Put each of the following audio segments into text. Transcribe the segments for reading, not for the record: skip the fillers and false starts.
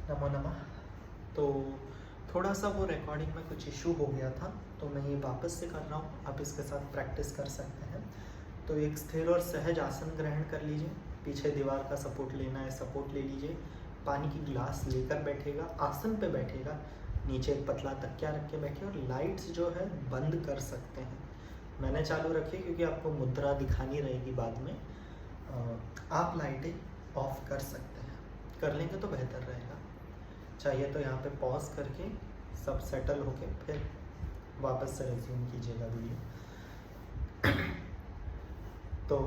नमो नमः। तो थोड़ा सा वो रिकॉर्डिंग में कुछ इशू हो गया था, तो मैं ये वापस से कर रहा हूँ। आप इसके साथ प्रैक्टिस कर सकते हैं। तो एक स्थिर और सहज आसन ग्रहण कर लीजिए। पीछे दीवार का सपोर्ट लेना है, सपोर्ट ले लीजिए। पानी की गिलास लेकर बैठेगा, आसन पे बैठेगा। नीचे एक पतला तकिया रख के बैठे और लाइट्स जो है बंद कर सकते हैं। मैंने चालू रखी क्योंकि आपको मुद्रा दिखानी रहेगी बाद में। आप लाइटें ऑफ कर सकते हैं, कर लेंगे तो बेहतर रहेगा। चाहिए तो यहाँ पे पॉज करके सब सेटल होके फिर वापस से रिज्यूम कीजिएगा वीडियो। तो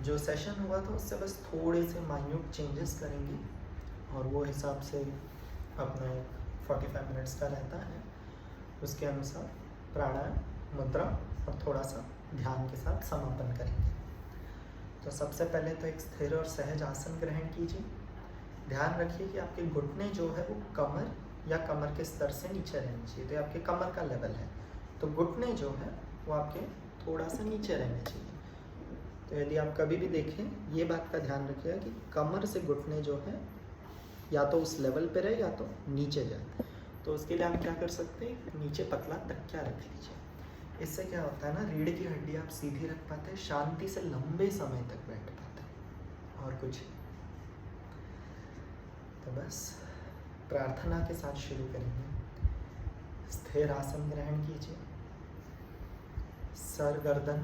जो सेशन हुआ था उससे बस थोड़े से माइन्यूट चेंजेस करेंगे और वो हिसाब से अपना 45 मिनट्स का रहता है। उसके अनुसार प्राणायाम, मुद्रा और थोड़ा सा ध्यान के साथ समापन करेंगे। तो सबसे पहले तो एक स्थिर और सहज आसन ग्रहण कीजिए। ध्यान रखिए कि आपके घुटने जो है वो कमर या कमर के स्तर से नीचे रहने चाहिए। तो आपके कमर का लेवल है, तो घुटने जो है वो आपके थोड़ा सा नीचे रहने चाहिए। तो यदि आप कभी भी देखें, ये बात का ध्यान रखिएगा कि कमर से घुटने जो है या तो उस लेवल पे रहे या तो नीचे जाए। तो उसके लिए आप क्या कर सकते हैं, नीचे पतला तकिया रख लीजिए। इससे क्या होता है ना, रीढ़ की हड्डी आप सीधी रख पाते हैं, शांति से लंबे समय तक बैठ पाते हैं। और कुछ तो बस प्रार्थना के साथ शुरू करेंगे। स्थिर आसन ग्रहण कीजिए। सर, गर्दन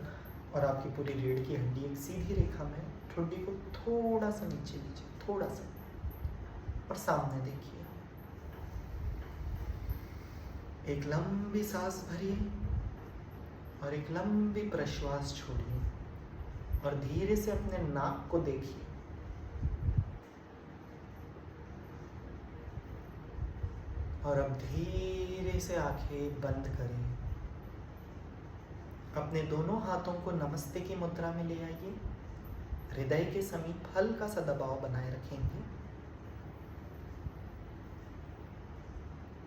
और आपकी पूरी रीढ़ की हड्डी एक सीधी रेखा में, ठुड्डी को थोड़ा सा नीचे लीजिए, थोड़ा सा, और सामने देखिए। एक लंबी सांस भरिए और एक लंबी प्रश्वास छोड़िए और धीरे से अपने नाक को देखिए। और अब धीरे से आंखें बंद करें। अपने दोनों हाथों को नमस्ते की मुद्रा में ले आइए। हृदय के समीप हल्का सा दबाव बनाए रखेंगे।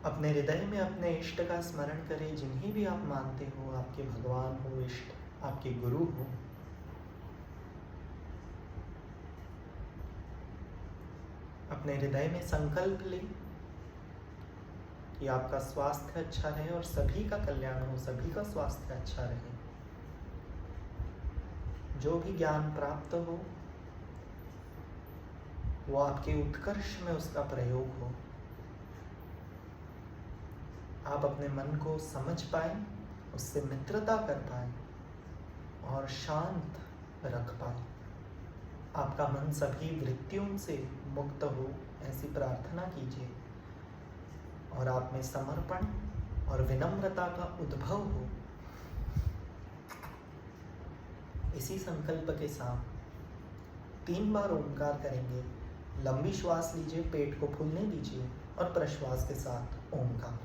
अपने हृदय में अपने इष्ट का स्मरण करें, जिन्हें भी आप मानते हो, आपके भगवान हो, इष्ट, आपके गुरु हो। अपने हृदय में संकल्प लें कि आपका स्वास्थ्य अच्छा रहे और सभी का कल्याण हो, सभी का स्वास्थ्य अच्छा रहे। जो भी ज्ञान प्राप्त हो वो आपके उत्कर्ष में उसका प्रयोग हो। आप अपने मन को समझ पाए, उससे मित्रता कर पाए और शांत रख पाए। आपका मन सभी वृत्तियों से मुक्त हो, ऐसी प्रार्थना कीजिए। और आप में समर्पण और विनम्रता का उद्भव हो। इसी संकल्प के साथ 3 बार ओंकार करेंगे। लंबी श्वास लीजिए, पेट को फूलने दीजिए और प्रश्वास के साथ ओंकार।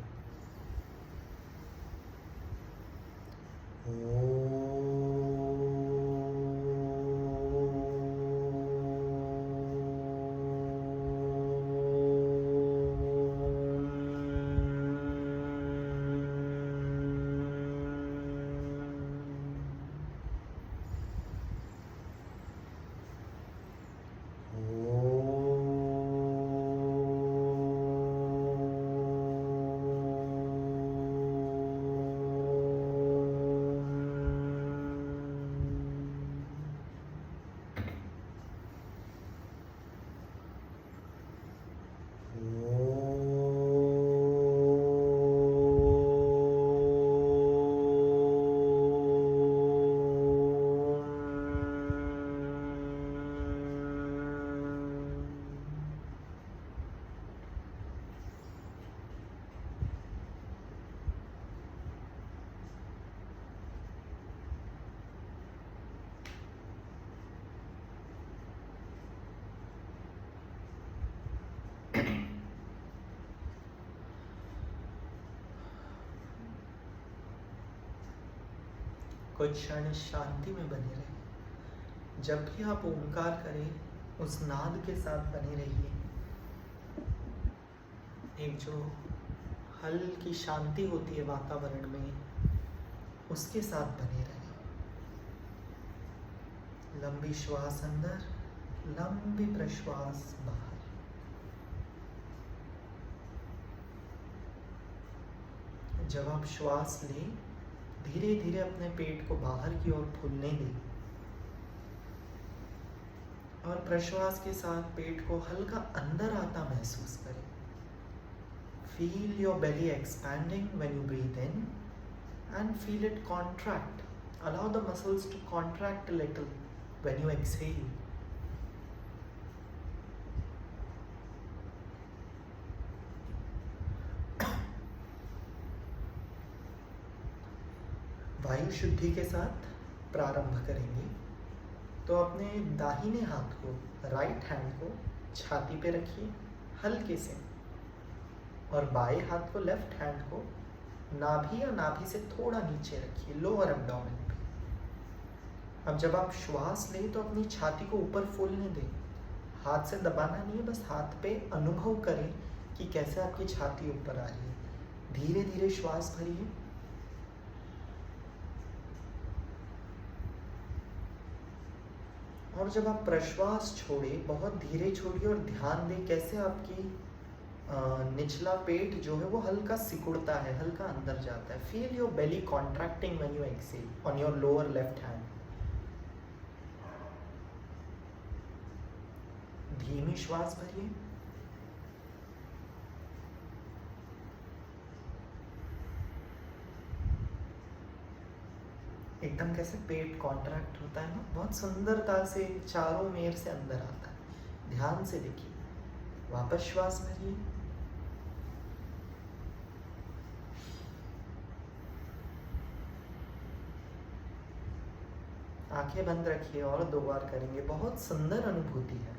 कुछ क्षण शांति में बने रहिए। जब भी आप ओंकार करें, उस नाद के साथ बने रहिए। एक जो हल्की शांति होती है वातावरण में, उसके साथ बने रहें। लंबी श्वास अंदर, लंबी प्रश्वास बाहर। जब आप श्वास लें, धीरे धीरे अपने पेट को बाहर की ओर फूलने दें और प्रश्वास के साथ पेट को हल्का अंदर आता महसूस करें। Feel your belly expanding when you breathe in and feel it contract. Allow the muscles to contract a little when you exhale. वायु शुद्धि के साथ प्रारंभ करेंगे। तो अपने दाहिने हाथ को, राइट हैंड को छाती पे रखिए हल्के से, और बाएं हाथ को, लेफ्ट हैंड को नाभि या नाभि से थोड़ा नीचे रखिए, लोअर एब्डोमेन पे। अब जब आप श्वास लें तो अपनी छाती को ऊपर फूलने दें। हाथ से दबाना नहीं है, बस हाथ पे अनुभव करें कि कैसे आपकी छाती ऊपर आ रही है। धीरे धीरे श्वास भरिए और जब आप प्रश्वास छोड़े, बहुत धीरे छोड़िए और ध्यान दें कैसे आपकी निचला पेट जो है वो हल्का सिकुड़ता है, हल्का अंदर जाता है। Feel your belly contracting when you exhale on your lower left hand. धीमी श्वास भरिए। एकदम कैसे पेट कॉन्ट्रैक्ट होता है ना, बहुत सुंदरता से चारों मेर से अंदर आता है। ध्यान से देखिए। वापस श्वास भरिए। आंखें बंद रखिए और 2 बार करेंगे। बहुत सुंदर अनुभूति है।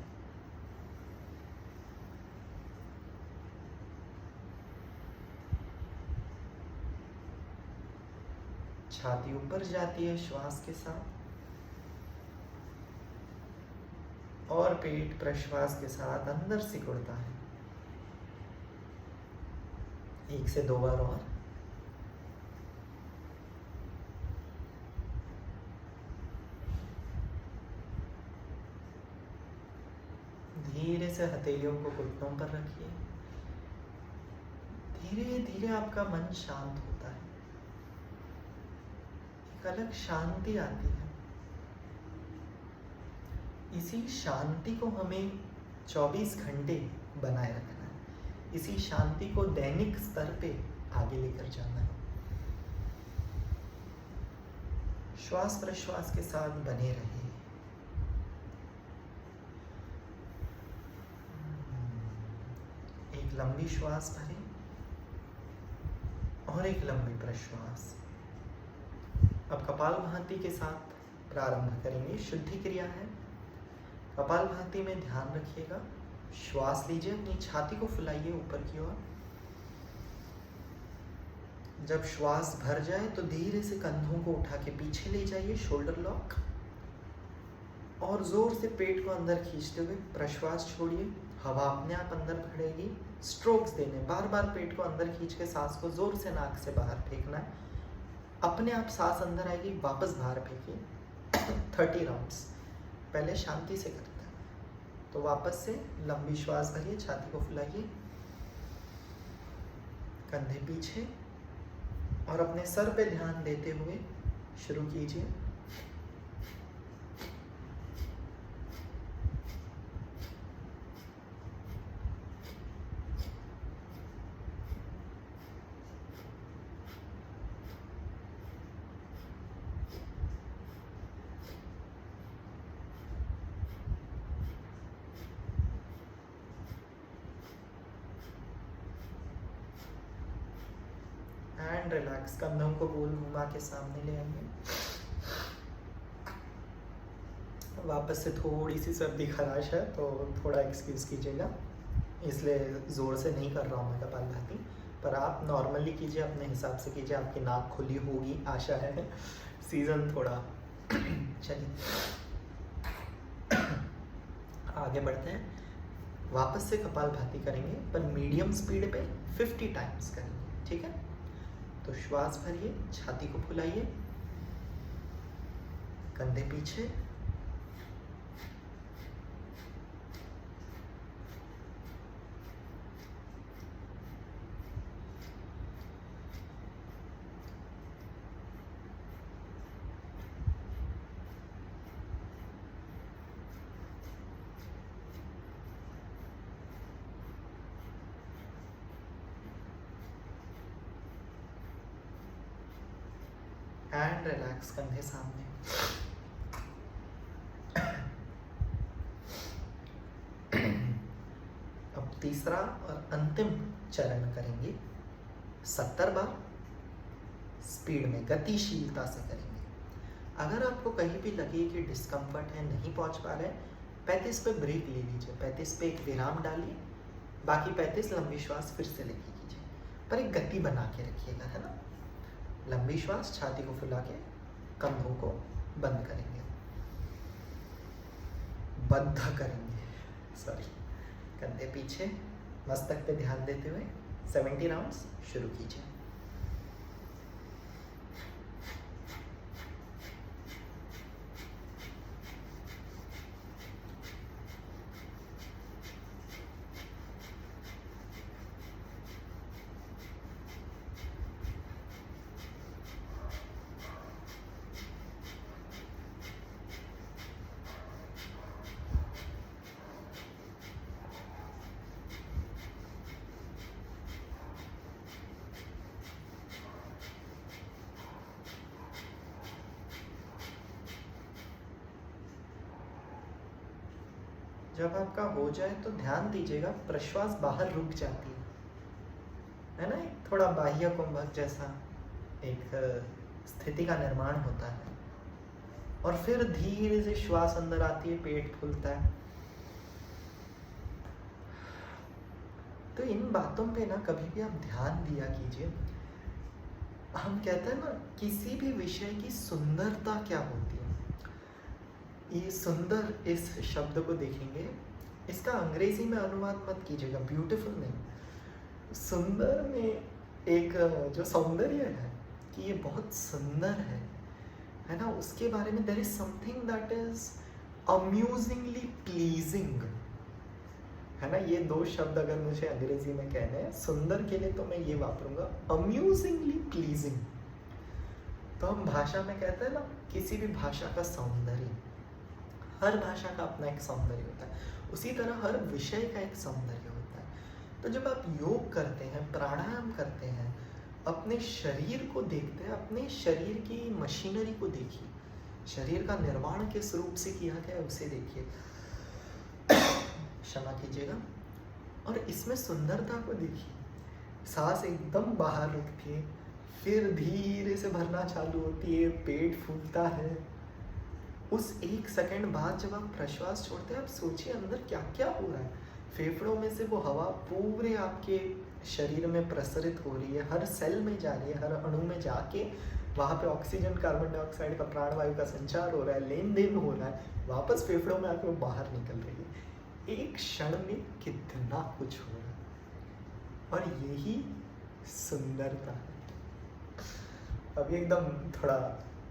छाती ऊपर जाती है श्वास के साथ और पेट प्रश्वास के साथ अंदर सिकुड़ता है। 1 से 2 बार और। धीरे से हथेलियों को घुटनों पर रखिए। धीरे धीरे आपका मन शांत होता है, एक अलग शांति आती है। इसी शांति को हमें 24 घंटे बनाए रखना है। इसी शांति को दैनिक स्तर पे आगे लेकर जाना है। श्वास प्रश्वास के साथ बने रहिए। एक लंबी श्वास भरें और एक लंबी प्रश्वास। अब कपालभाति के साथ प्रारंभ करेंगे। शुद्धि क्रिया है। कपालभाति में ध्यान रखिएगा। श्वास लीजिए, अपनी छाती को फुलाइए ऊपर की ओर। जब श्वास भर जाए तो धीरे से कंधों को उठा के पीछे ले जाइए, शोल्डर लॉक, और जोर से पेट को अंदर खींचते हुए प्रश्वास छोड़िए। हवा अपने आप अंदर भरेगी। स्ट्रोक्स देने, बार बार पेट को अंदर खींच के सांस को जोर से नाक से बाहर फेंकना है। अपने आप सांस अंदर आएगी, वापस बाहर फेंकिए। 30 राउंड्स। पहले शांति से करते हैं। तो वापस से लंबी श्वास भरिए, छाती को फुलाइए, कंधे पीछे, और अपने सर पे ध्यान देते हुए शुरू कीजिए। And relax. कंधों को गोल घुमा के सामने ले आइए। वापस से थोड़ी सी सर्दी खराश है तो थोड़ा एक्सक्यूज कीजिएगा, इसलिए ज़ोर से नहीं कर रहा हूँ मैं कपालभाति, पर आप नॉर्मली कीजिए, अपने हिसाब से कीजिए। आपकी नाक खुली होगी आशा है। सीज़न थोड़ा चलिए आगे बढ़ते हैं। वापस से कपालभाति करेंगे, पर मीडियम स्पीड पे 50 टाइम्स करेंगे, ठीक है। तो श्वास भरिए, छाती को फुलाइए, कंधे पीछे, एंड रिलैक्स, कंधे सामने। अब तीसरा और अंतिम चरण करेंगे 70 बार स्पीड में, गतिशीलता से करेंगे। अगर आपको कहीं भी लगे कि डिस्कम्फर्ट है, नहीं पहुंच पा रहे, 35 पे ब्रेक ले लीजिए, 35 पे एक विराम डालिए, बाकी 35 लंबी श्वास फिर से लेके कीजिए, पर एक गति बना के रखिएगा, है ना। लंबी श्वास, छाती को फुला के कंधों को बंद करेंगे, बद्ध करेंगे, सॉरी, कंधे पीछे, मस्तक पे ध्यान देते हुए 70 राउंड्स शुरू कीजिए। जब आपका हो जाए तो ध्यान दीजिएगा प्रश्वास बाहर रुक जाती है ना, एक थोड़ा बाह्य कुंभक जैसा एक स्थिति का निर्माण होता है, और फिर धीरे से श्वास अंदर आती है, पेट फूलता है। तो इन बातों पे ना कभी भी आप ध्यान दिया कीजिए। हम कहते हैं ना, किसी भी विषय की सुंदरता क्या होती है। ये सुंदर इस शब्द को देखेंगे, इसका अंग्रेजी में अनुवाद मत कीजिएगा, ब्यूटीफुल नहीं। सुंदर में एक जो सौंदर्य है कि ये बहुत सुंदर है ना, उसके बारे में there is something that is amusingly pleasing, है ना। ये दो शब्द अगर मुझे अंग्रेजी में कहने हैं सुंदर के लिए, तो मैं ये वापरूंगा, अम्यूजिंगली प्लीजिंग। तो हम भाषा में कहते हैं ना, किसी भी भाषा का सौंदर्य, हर भाषा का अपना एक सौंदर्य होता है, उसी तरह हर विषय का एक सौंदर्य होता है। तो जब आप योग करते हैं, प्राणायाम करते हैं, अपने शरीर को देखते हैं, अपने शरीर की मशीनरी को देखिए, शरीर का निर्माण किस रूप से किया गया है उसे देखिए, क्षमा कीजिएगा, और इसमें सुंदरता को देखिए। सांस एकदम बाहर रुकती है, फिर धीरे से भरना चालू होती है, पेट फूलता है। उस 1 सेकंड बाद जब आप प्रश्वास छोड़ते हैं, आप सोचिए अंदर क्या क्या हो रहा है। फेफड़ों में से वो हवा पूरे आपके शरीर में प्रसरित हो रही है, हर सेल में जा रही है, हर अणु में जाके वहाँ पे ऑक्सीजन, कार्बन डाइऑक्साइड का, प्राणवायु का संचार हो रहा है, लेन देन हो रहा है, वापस फेफड़ों में आके वो बाहर निकल रही है। एक क्षण में कितना कुछ हो रहा है, और यही सुंदरता है। अभी एकदम थोड़ा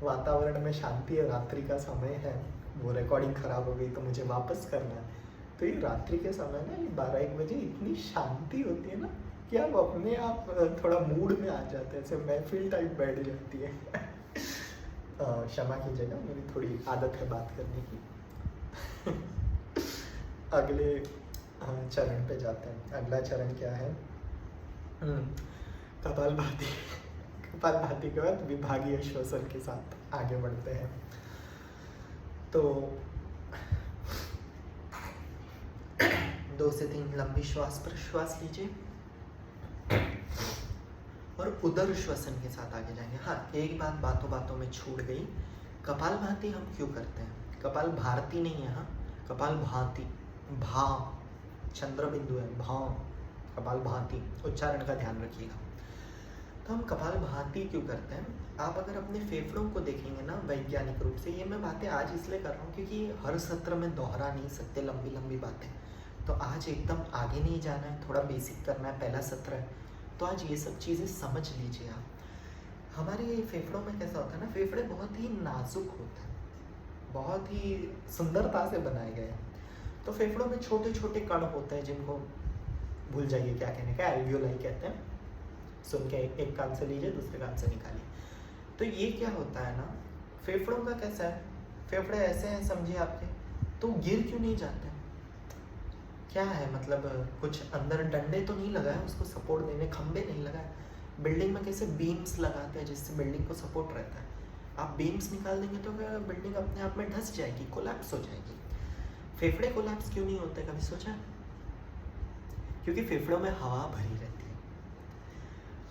वातावरण में शांति है, रात्रि का समय है, वो रिकॉर्डिंग खराब हो गई तो मुझे वापस करना है। तो ये रात्रि के समय ना, ये 12-1 बजे इतनी शांति होती है ना कि आप अपने आप थोड़ा मूड में आ जाते हैं, ऐसे महफिल टाइप बैठ जाती है। क्षमा कीजिएगा, मेरी थोड़ी आदत है बात करने की। अगले चरण पे जाते हैं। अगला चरण क्या है? कपालभाति। कपालभाति के बाद विभागीय श्वसन के साथ आगे बढ़ते हैं। तो 2 से 3 लंबी श्वास प्रश्वास लीजिए और उदर श्वसन के साथ आगे जाएंगे। हाँ, एक बात बातों बातों में छूट गई, कपालभाति हम क्यों करते हैं? कपाल भारती नहीं है, हाँ, कपालभाति, भा चंद्र बिंदु है, भा, कपालभाति, उच्चारण का ध्यान रखिएगा। तो हम कपालभाति क्यों करते हैं? आप अगर अपने फेफड़ों को देखेंगे ना वैज्ञानिक रूप से, ये मैं बातें आज इसलिए कर रहा हूँ क्योंकि हर सत्र में दोहरा नहीं सकते लंबी लंबी बातें, तो आज एकदम आगे नहीं जाना है, थोड़ा बेसिक करना है, पहला सत्र है, तो आज ये सब चीज़ें समझ लीजिए आप। हमारे फेफड़ों में कैसा होता है ना, फेफड़े बहुत ही नाजुक होते हैं, बहुत ही सुंदरता से बनाए गए हैं। तो फेफड़ों में छोटे छोटे कण होते हैं जिनको भूल जाइए क्या कहने का, एल्वियोलाई कहते हैं। सुन के एक कान से लीजिए, दूसरे कान से निकालिए। तो ये क्या होता है ना, फेफड़ों का कैसा है, फेफड़े ऐसे हैं समझिए आपके, तो गिर क्यों नहीं जाते? क्या है मतलब, कुछ अंदर डंडे तो नहीं लगाए उसको सपोर्ट देने, खंबे नहीं लगाए। बिल्डिंग में कैसे बीम्स लगाते हैं जिससे बिल्डिंग को सपोर्ट रहता है, आप बीम्स निकाल देंगे तो क्या बिल्डिंग अपने आप में धंस जाएगी, कोलैप्स हो जाएगी। फेफड़े कोलैप्स क्यों नहीं होते, कभी सोचा? क्योंकि फेफड़ों में हवा भरी रहती है।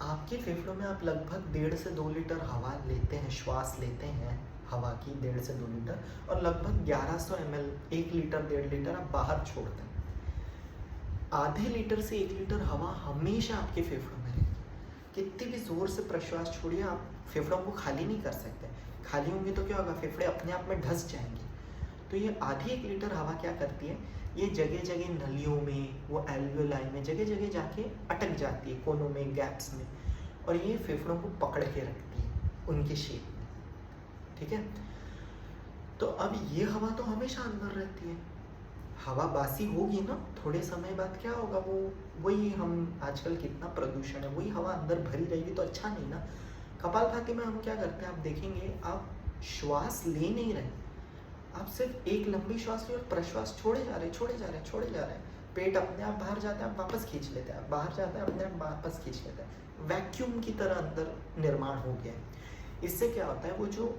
आपके फेफड़ों में आप लगभग 1.5 से 2 लीटर हवा लेते हैं, श्वास लेते हैं हवा की 1.5 से 2 लीटर, और लगभग 1100 ml 1 लीटर 1.5 लीटर आप बाहर छोड़ते हैं। आधे लीटर से 1 लीटर हवा हमेशा आपके फेफड़ों में रहेगी। कितनी भी जोर से प्रश्वास छोड़िए, आप फेफड़ों को खाली नहीं कर सकते। खाली होंगे तो क्या होगा, फेफड़े अपने आप में धंस जाएंगे। तो ये आधी 1 लीटर हवा क्या करती है, ये जगह जगह नलियों में, वो एल्वियोलाई में जगह जगह जाके अटक जाती है, कोनों में, गैप्स में, और ये फेफड़ों को पकड़ के रखती है उनके शेप में। ठीक है, तो अब ये हवा तो हमेशा अंदर रहती है। हवा बासी होगी ना, थोड़े समय बाद क्या होगा, वो वही हम आजकल कितना प्रदूषण है, वही हवा अंदर भरी रहेगी तो अच्छा नहीं ना। कपालभाति में हम क्या करते हैं, आप देखेंगे आप श्वास ले नहीं रहे, आप सिर्फ एक लंबी श्वास ली और प्रश्वास छोड़े जा रहे, छोड़े जा रहे, छोड़े जा रहे हैं। पेट अपने आप बाहर जाता है, आप वापस खींच लेते हैं, बाहर जाता है, अपने आप वापस खींच लेते हैं। वैक्यूम की तरह अंदर निर्माण हो गया है। इससे क्या होता है, वो जो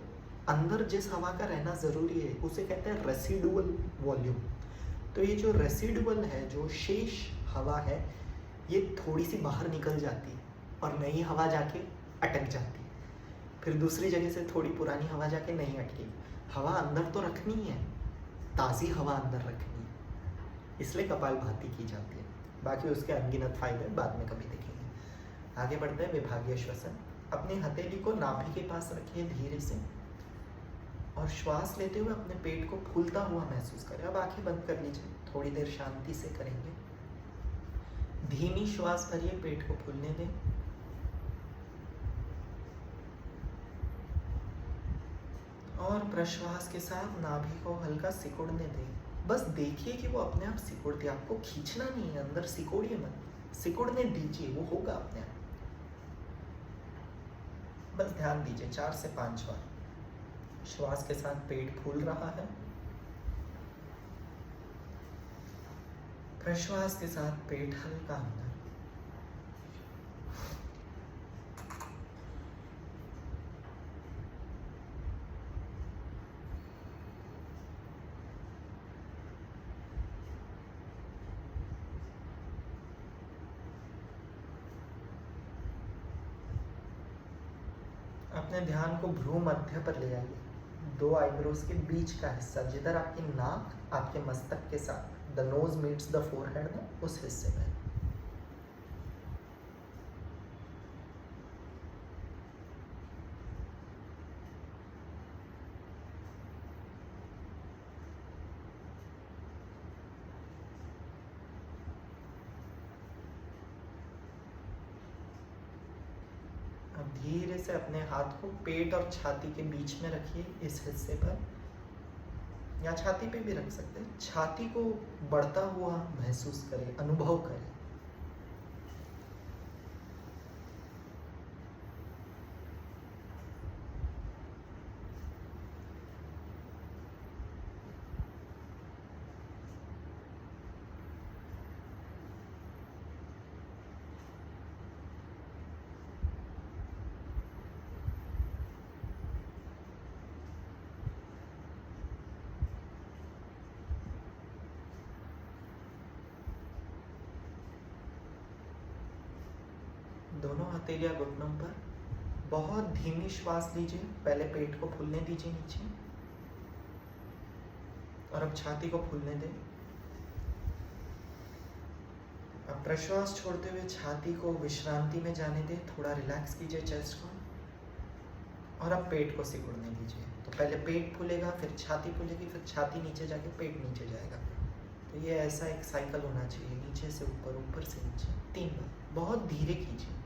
अंदर जिस हवा का रहना ज़रूरी है उसे कहते हैं रेसिडुअल वॉल्यूम। तो ये जो रेसिडुअल है, जो शेष हवा है, ये थोड़ी सी बाहर निकल जाती है और नई हवा जाके अटक जाती है। फिर दूसरी जगह से थोड़ी पुरानी हवा जाके नहीं अटकेगी। हवा अंदर तो रखनी है, ताज़ी हवा अंदर रखनी है, इसलिए कपालभाति की जाती है। बाकी उसके अनगिनत फायदे बाद में कभी देखेंगे। आगे बढ़ते हैं विभागीय श्वसन। अपनी हथेली को नाभि के पास रखिए धीरे से, और श्वास लेते हुए अपने पेट को फूलता हुआ महसूस करें। अब आंखें बंद कर लीजिए, थोड़ी देर शांति से करेंगे। धीमी श्वास भरिए, पेट को फूलने दें, और प्रश्वास के साथ नाभि को हल्का सिकुड़ने दें। बस देखिए कि वो अपने आप सिकुड़ती है, आपको खींचना नहीं है, अंदर सिकोड़िए मत, सिकुड़ने दीजिए, वो होगा अपने आप। बस ध्यान दीजिए 4 से 5 बार। श्वास के साथ पेट फूल रहा है, प्रश्वास के साथ पेट हल्का अंदर। अपने ध्यान को भ्रू मध्य पर ले आइए, 2 आईब्रोज के बीच का हिस्सा, जिधर आपकी नाक आपके मस्तक के साथ, the nose meets the forehead ना, उस हिस्से में। अब धीरे से अपने हाथ को पेट और छाती के बीच में रखिए, इस हिस्से पर, या छाती पे भी रख सकते हैं। छाती को बढ़ता हुआ महसूस करें, अनुभव करें। दोनों हथेलियां घुटनों पर, बहुत धीमी श्वास लीजिए, पहले पेट को फूलने दीजिए नीचे, और अब छाती को फूलने दें। अब प्रश्वास छोड़ते हुए छाती को विश्रांति में जाने दें, थोड़ा रिलैक्स कीजिए चेस्ट को, और अब पेट को सिकुड़ने दीजिए। तो पहले पेट फूलेगा, फिर छाती फूलेगी, फिर छाती नीचे जाके पेट नीचे जाएगा। तो ये ऐसा एक साइकिल होना चाहिए, नीचे से ऊपर, ऊपर से नीचे, 3 बार। बहुत धीरे कीजिए।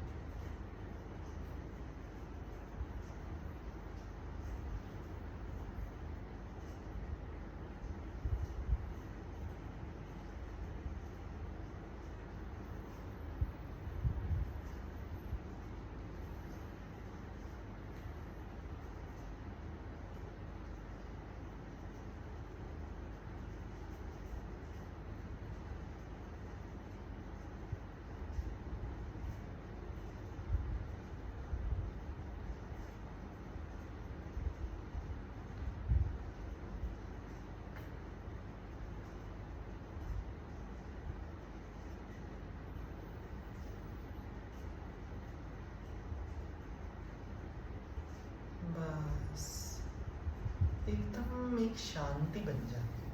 एक शांति बन जाती है।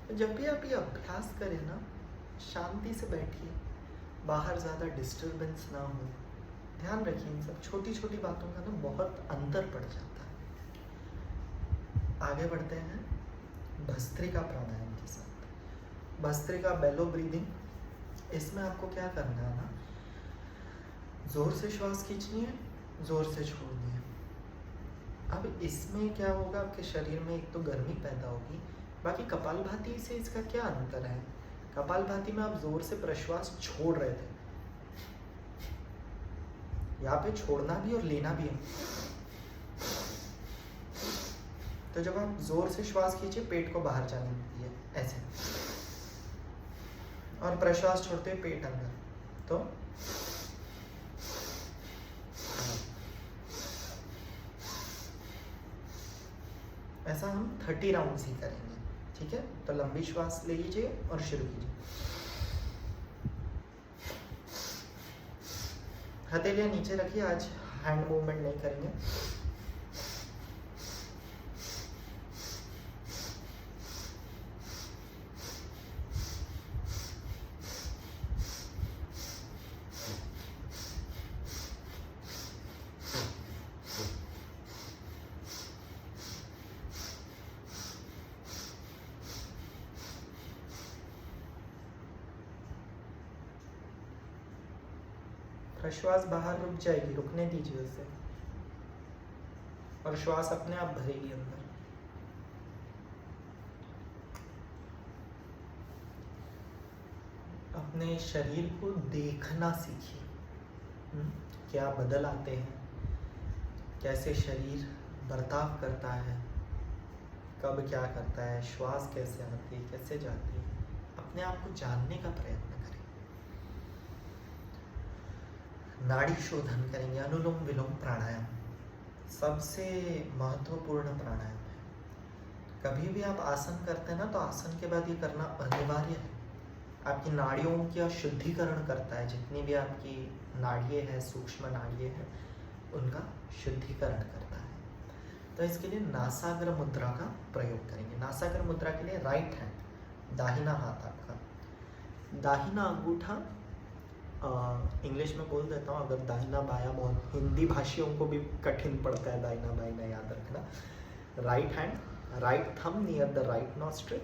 तो जब भी आप ये अभ्यास करें ना, शांति से बैठिए, बाहर ज़्यादा डिस्टरबेंस ना हो। ध्यान रखिए इन सब छोटी छोटी बातों का ना बहुत अंतर पड़ जाता है। आगे बढ़ते हैं भस्त्रिका प्राणायाम के साथ। भस्त्रिका बेलो ब्रीदिंग। इसमें आपको क्या करना है ना, जोर से श्वास खींचनी है, जोर से छोड़नी है। अब इसमें क्या होगा, आपके शरीर में एक तो गर्मी पैदा होगी। बाकी कपालभाति से इसका क्या अंतर है? कपालभाति में आप जोर से प्रश्वास छोड़ रहे थे, यहाँ पे छोड़ना भी और लेना भी है। तो जब आप जोर से श्वास खींचे, पेट को बाहर जाने दीजिए ऐसे, और प्रश्वास छोड़ते हुए पेट अंदर। तो ऐसा हम 30 राउंड्स ही करेंगे, ठीक है? तो लंबी श्वास ले लीजिए और शुरू कीजिए। हथेलियाँ नीचे रखिए, आज हैंड मूवमेंट नहीं करेंगे। श्वास बाहर रुक जाएगी, रुकने दीजिए उसे, और श्वास अपने आप भरेगी अंदर। अपने शरीर को देखना सीखिए, क्या बदल आते हैं, कैसे शरीर बर्ताव करता है, कब क्या करता है, श्वास कैसे आती है, कैसे जाती है। अपने आप को जानने का प्रयत्न करें। नाड़ी शोधन करेंगे, अनुलोम विलोम प्राणायाम सबसे महत्वपूर्ण प्राणायाम है। कभी भी आप आसन करते हैं ना, तो आसन के बाद ये करना अनिवार्य है। आपकी नाड़ियों का शुद्धिकरण करता है, जितनी भी आपकी नाड़ियाँ हैं, सूक्ष्म नाड़ियाँ हैं, उनका शुद्धिकरण करता है। तो इसके लिए नासाग्र मुद्रा का प्रयोग करेंगे। नासाग्र मुद्रा के लिए राइट हैंड, दाहिना हाथ आपका, दाहिना अंगूठा, इंग्लिश में बोल देता हूँ, अगर दाहिना बायां बहुत हिंदी भाषियों को भी कठिन पड़ता है दाहिना बायां याद रखना। Right hand, right thumb near the right nostril,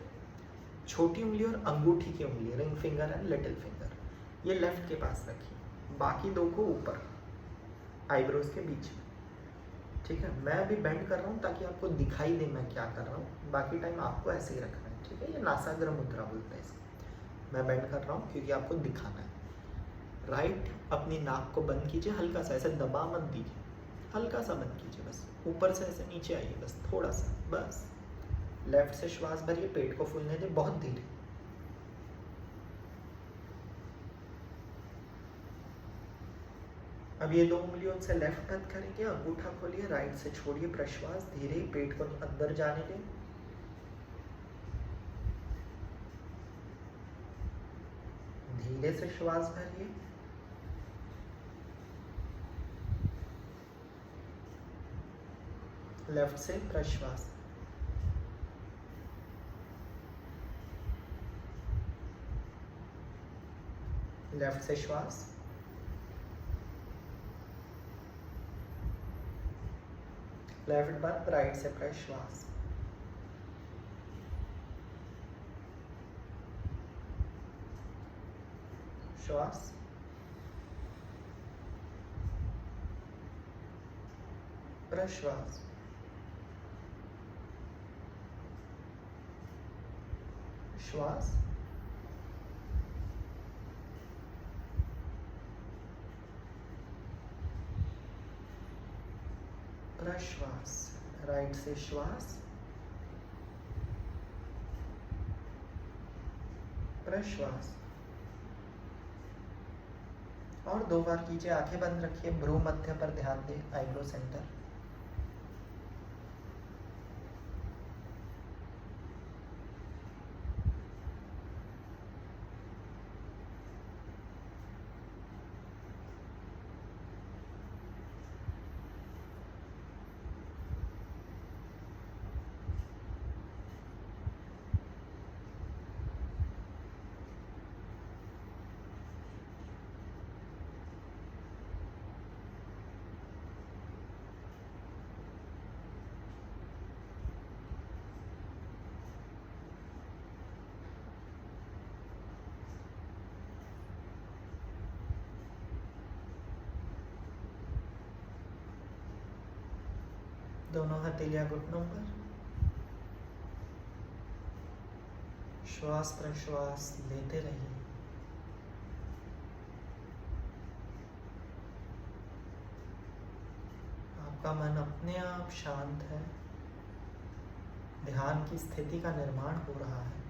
छोटी उंगली और अंगूठी की उंगली, ring finger and little finger, ये लेफ्ट के पास रखिए। बाकी दो को ऊपर आईब्रोज के बीच में, ठीक है? मैं अभी बेंड कर रहा हूँ ताकि आपको दिखाई दे मैं क्या कर रहा हूँ। बाकी टाइम आपको ऐसे ही रखना है, ठीक है? ये नासाग्र मुद्रा बोलते हैं इसको। मैं बेंड कर रहा हूँ क्योंकि आपको दिखाना है। राइट, अपनी नाक को बंद कीजिए, हल्का सा, ऐसे दबा मत दीजिए, हल्का सा बंद कीजिए, बस ऊपर से ऐसे नीचे आइए, बस थोड़ा सा, बस। लेफ्ट से श्वास भरिए, पेट को फूलने दें, बहुत धीरे। अब ये दो उंगलियों से लेफ्ट बंद करेंगे, अंगूठा खोलिए, राइट से छोड़िए प्रश्वास, धीरे पेट को अंदर जाने दें। धीरे से श्वास भरिए, लेफ्ट से प्रश्वास, लेफ्ट से श्वास, लेफ्ट बंद, राइट से प्रश्वास, श्वास, प्रश्वास, श्वास, प्रश्वास, राइट से श्वास, प्रश्वास, और 2 बार कीजिए। आंखें बंद रखिए, भ्रू मध्य पर ध्यान दें, आईब्रो सेंटर। दोनों हथेलियां घुटनों पर। श्वास प्रश्वास लेते रहिए। आपका मन अपने आप शांत है। ध्यान की स्थिति का निर्माण हो रहा है।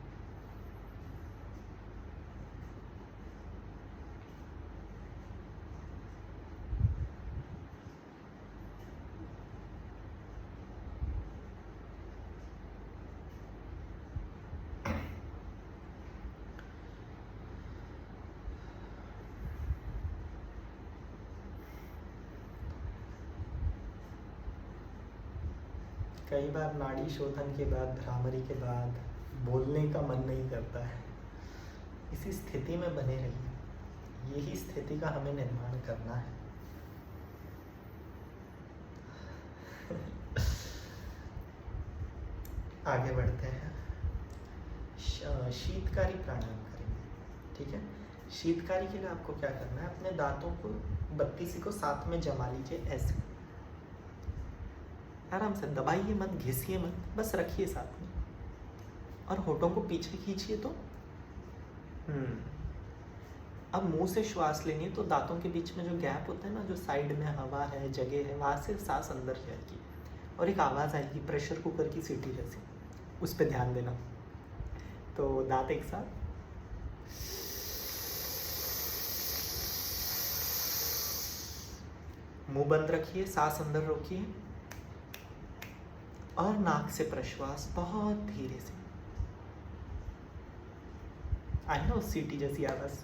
कई बार नाड़ी शोधन के बाद, भ्रामरी के बाद बोलने का मन नहीं करता है। इसी स्थिति में बने रहिए। यही स्थिति का हमें निर्माण करना है। आगे बढ़ते हैं। शीतकारी प्राणायाम करेंगे। ठीक है। शीतकारी के लिए आपको क्या करना है, अपने दांतों को 32 को साथ में जमा लीजिए। ऐसे आराम से दबाइए मत, घिसिए मत, बस रखिए साथ में और होठों को पीछे खींचिए। तो अब मुंह से श्वास लेनी है तो दांतों के बीच में जो गैप होता है ना, जो साइड में हवा है, जगह है, वहां से सांस अंदर जाएगी और एक आवाज़ आएगी प्रेशर कुकर की सीटी जैसी। उस पर ध्यान देना। तो दांत एक साथ, मुंह बंद रखिए, सांस अंदर रोकिए और नाक से प्रश्वास बहुत धीरे से। आई नो सीटी जैसी आवाज।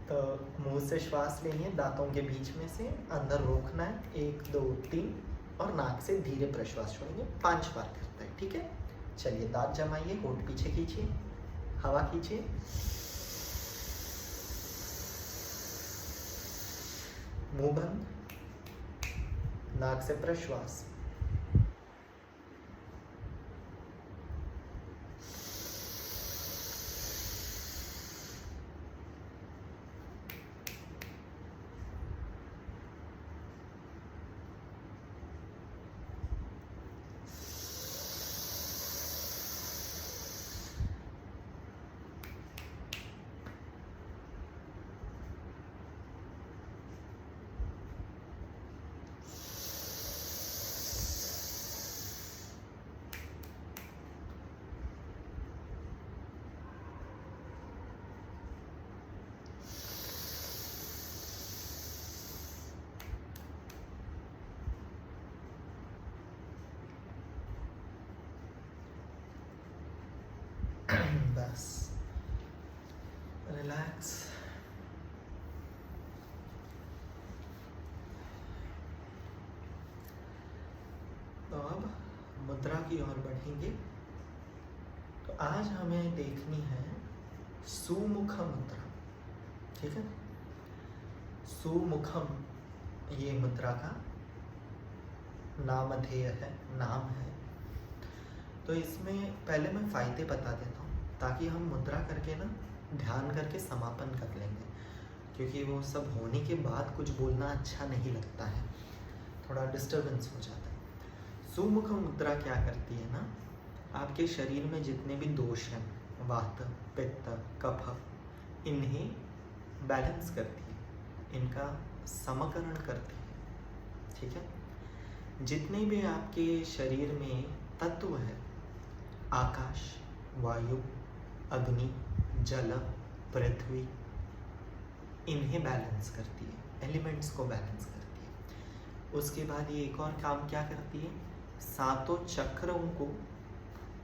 तो मुंह से श्वास लेनी है, दांतों के बीच में से अंदर रोकना है 1 2 3 और नाक से धीरे प्रश्वास छोड़ेंगे। 5 बार करते हैं। ठीक है। चलिए दांत जमाइए, होठ पीछे खींचिए, हवा खींचिए, मुंह बंद, नाक से प्रश्वास। बस रिलैक्स। तो अब मुद्रा की ओर बढ़ेंगे। तो आज हमें देखनी है सुमुखम मुद्रा। ठीक है। सुमुखम ये मुद्रा का नामधेय है, नाम है। तो इसमें पहले मैं फायदे बता देता हूँ ताकि हम मुद्रा करके ना ध्यान करके समापन कर लेंगे, क्योंकि वो सब होने के बाद कुछ बोलना अच्छा नहीं लगता है, थोड़ा डिस्टर्बेंस हो जाता है। सुमुख मुद्रा क्या करती है ना, आपके शरीर में जितने भी दोष हैं, वात, पित्त, कफ, इन्हें बैलेंस करती है, इनका समकरण करती है। ठीक है। जितने भी आपके शरीर में तत्व है, आकाश, वायु, अग्नि, जल, पृथ्वी, इन्हें बैलेंस करती है, एलिमेंट्स को बैलेंस करती है। उसके बाद ये एक और काम क्या करती है, सातों चक्रों को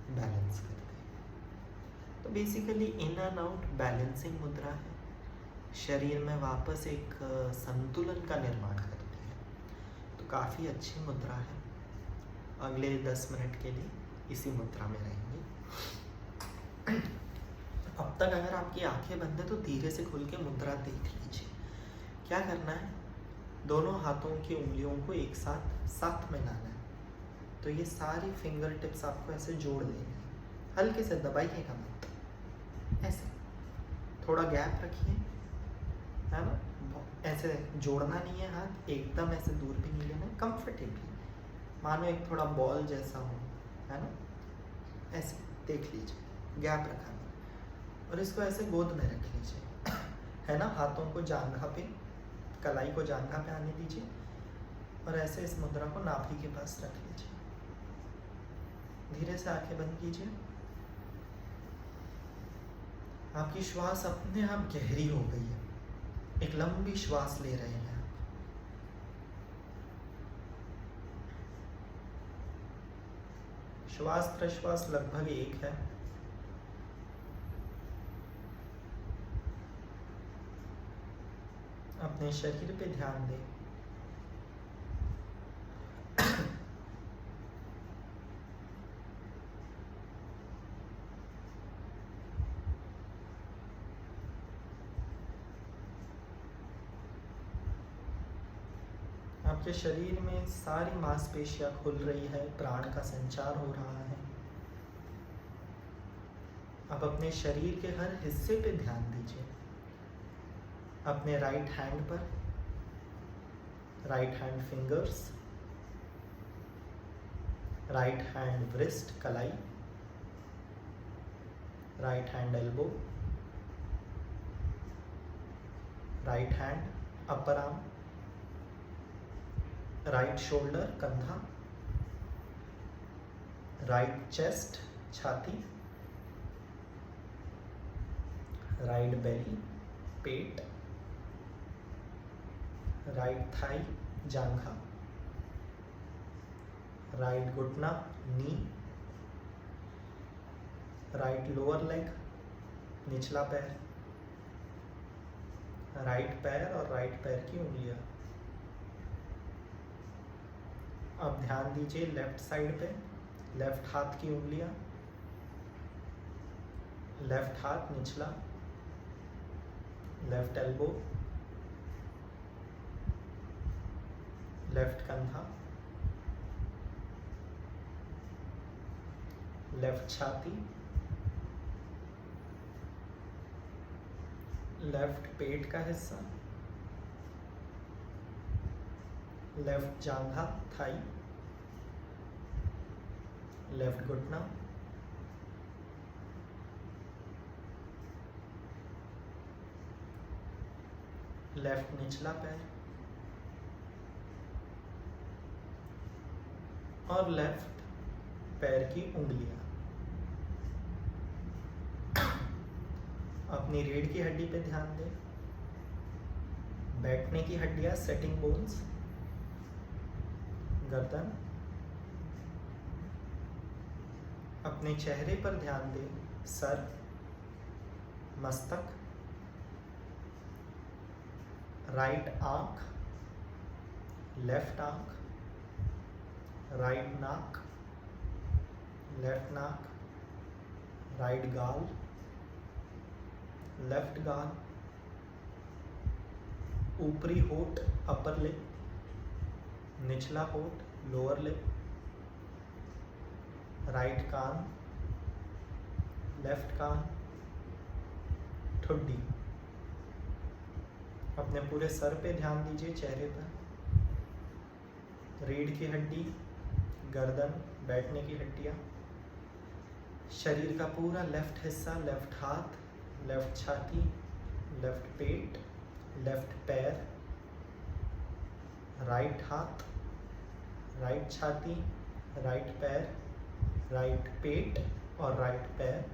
बैलेंस करती है। तो basically in and out balancing मुद्रा है, शरीर में वापस एक संतुलन का निर्माण करती है। तो काफ़ी अच्छी मुद्रा है। अगले 10 मिनट के लिए इसी मुद्रा में रहेंगे। अब तक अगर आपकी आंखें बंद है तो धीरे से खोल के मुद्रा देख लीजिए। क्या करना है, दोनों हाथों की उंगलियों को एक साथ मिलाना है। तो ये सारी फिंगर टिप्स आपको ऐसे जोड़ देनी है, हल्के से दबाइएगा मत, ऐसे थोड़ा गैप रखिए, है ना। ऐसे जोड़ना नहीं है हाथ, एकदम ऐसे दूर भी नहीं लेना है, कंफर्टेबली मानो एक थोड़ा बॉल जैसा हो, है ना, ऐसे देख लीजिए, गैप रखा है, और इसको ऐसे गोद में रख लीजिए, है ना। हाथों को जांघा पे, कलाई को जांघा पे आने दीजिए, और ऐसे इस मुद्रा को नाभि के पास रख लीजिए। धीरे से आंखें बंद कीजिए। आपकी श्वास अपने आप गहरी हो गई है, एक लंबी श्वास ले रहे हैं। श्वास प्रश्वास लगभग एक है। अपने शरीर पे ध्यान दें। आपके शरीर में सारी मांसपेशियां खुल रही है, प्राण का संचार हो रहा है। अब अपने शरीर के हर हिस्से पे ध्यान दीजिए। अपने राइट हैंड पर, right hand fingers, right hand wrist कलाई, right hand elbow, right hand upper arm, right shoulder कंधा, राइट चेस्ट छाती, राइट बेली पेट, राइट थाई जांघा, राइट घुटना नी, राइट लोअर लेग निचला पैर, राइट पैर और राइट पैर की उंगलियां। अब ध्यान दीजिए लेफ्ट साइड पे, लेफ्ट हाथ की उंगलियां, लेफ्ट हाथ निचला, लेफ्ट एल्बो, लेफ्ट कंधा, लेफ्ट छाती, लेफ्ट पेट का हिस्सा, लेफ्ट जांघा थाई, लेफ्ट घुटना, लेफ्ट निचला पैर और लेफ्ट पैर की उंगलियां। अपनी रीढ़ की हड्डी पे ध्यान दें। बैठने की हड्डियां, सेटिंग बोन्स, गर्दन। अपने चेहरे पर ध्यान दें। सर, मस्तक, राइट आंख, लेफ्ट आंख, राइट नाक, लेफ्ट नाक, राइट गाल, लेफ्ट गाल, ऊपरी होठ अपर लिप, निचला होठ लोअर लिप, राइट कान, लेफ्ट कान, ठुड्डी। अपने पूरे सर पे ध्यान दीजिए, चेहरे पर। रीढ़ की हड्डी, गर्दन, बैठने की हड्डियां, शरीर का पूरा लेफ्ट हिस्सा, लेफ्ट हाथ, लेफ्ट छाती, लेफ्ट पेट, लेफ्ट पैर, राइट हाथ, राइट छाती, राइट पैर, राइट पेट और राइट पैर,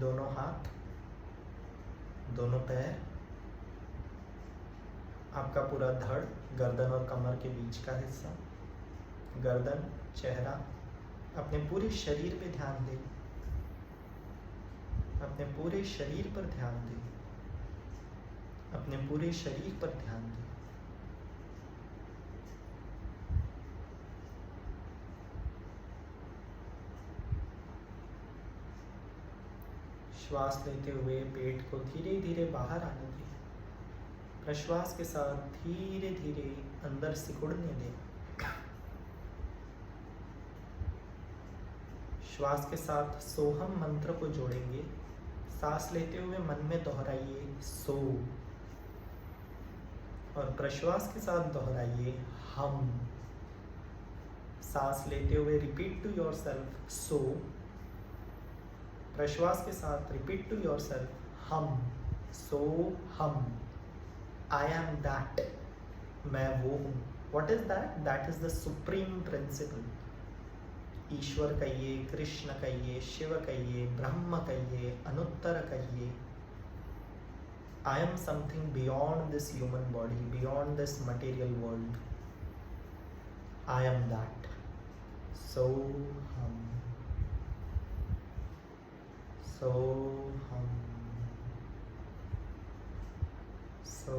दोनों हाथ, दोनों पैर, आपका पूरा धड़, गर्दन और कमर के बीच का हिस्सा, गर्दन, चेहरा। अपने पूरे शरीर पे ध्यान दें। अपने पूरे शरीर पर ध्यान दें। अपने पूरे शरीर पर ध्यान दें। श्वास लेते हुए पेट को धीरे धीरे बाहर आने दें। प्रश्वास के साथ धीरे धीरे अंदर सिकुड़ने दें। श्वास के साथ सोहम मंत्र को जोड़ेंगे। सांस लेते हुए मन में दोहराइए सो, और प्रश्वास के साथ दोहराइए हम। सांस लेते हुए repeat to yourself so, प्रश्वास के साथ रिपीट टू योर सेल्फ हम, सो हम, आई एम दैट, मैं वो हूँ। What is that? That is the supreme principle. Ishwar कहिए, कृष्ण कहिए, शिव कहिए, ब्रह्म कहिए, अनुत्तर कहिए। I am something beyond this human body, beyond this material world. I am that. So hum. So hum. So